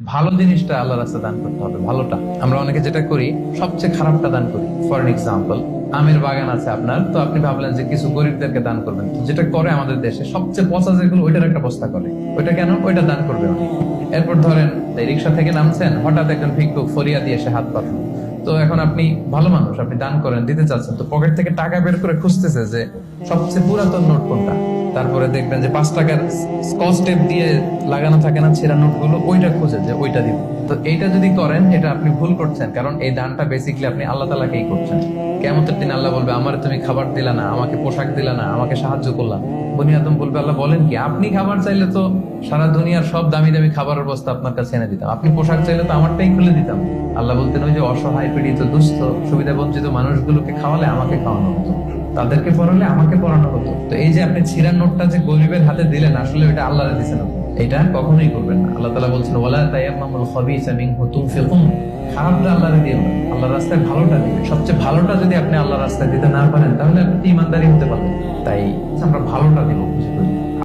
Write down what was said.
ভালো জিনিসটা আল্লাহ রাস্তায় দান করতে হবে, ভালোটা। আমরা অনেকে যেটা করি, সবচেয়ে খারাপটা দান করি। ফর এক্সাম্পল, আমের বাগান আছে আপনার, তো আপনি ভাবলেন যে কিছু গরিবদেরকে দান করবেন। তো যেটা করে আমাদের দেশে সবচেয়ে পচা যেগুলো, ওইটার একটা বস্তা করে। ওইটা কেন? ওইটা দান করবে উনি। এরপর ধরেন এই রিক্সা থেকে নামছেন, হঠাৎ একজন ভিক্ষুক ফরিয়া দিয়ে এসে হাত পাতলো। তো এখন আপনি ভালো মানুষ, আপনি দান করেন, দিতে চাচ্ছেন, তো পকেট থেকে টাকা বের করে খুঁজতেছে যে সবচেয়ে পুরাতন নোট কোনটা। তারপরে দেখবেন যে 5 টাকার স্কচ টেপ দিয়ে লাগানো থাকে না ছেঁড়া নোট গুলো, ওইটা খুঁজে যে ওইটা দিব। তো এইটা যদি করেন, এটা আপনি ভুল করছেন, কারণ এই দানটা বেসিক্যালি আপনি আল্লাহ তাআলাকেই করছেন। কিয়ামতের দিন আল্লাহ বলবে, আমারে তুমি খাবার দিলা না, আমাকে পোশাক দিলা না, আমাকে সাহায্য করলা। বনি আদম বলবে, আল্লাহ বলেন কি? আপনি খাবার চাইলে তো সারা দুনিয়ার সব দামি দামি খাবারের বস্তা আপনার কাছে এনে দিতাম, আপনি পোশাক চাইলে তো আমারটাই খুলে দিতাম। আল্লাহ বলতেন, ওই যে অসহায় পীড়িত দুস্থ সুবিধা বঞ্চিত মানুষগুলোকে খাওয়ালে আমাকে খাওয়ানো হতো, তাদেরকে পড়ালে আমাকে পড়ানো হতো। তো এই যে আপনি ছিঁড়া নোটটা যে গরিবের হাতে দিলেন, আসলে ওইটা আল্লাহরে দিছেন আপনি। এটা কখনোই করবেন না। আল্লাহ তাআলা বলছেন, ওয়ালা তায়াম্মামুল খাবিসা মিনহু তুনফিকুন। খারাপটা আল্লাহরে দিও না, আল্লাহর রাস্তায় ভালোটা দিবেন। সবচেয়ে ভালোটা যদি আপনি আল্লাহর রাস্তায় দিতে না পারেন, তাহলে আপনি ইমানদারি হতে পারবেন। তাই আমরা ভালোটা দিব, বুঝে করি।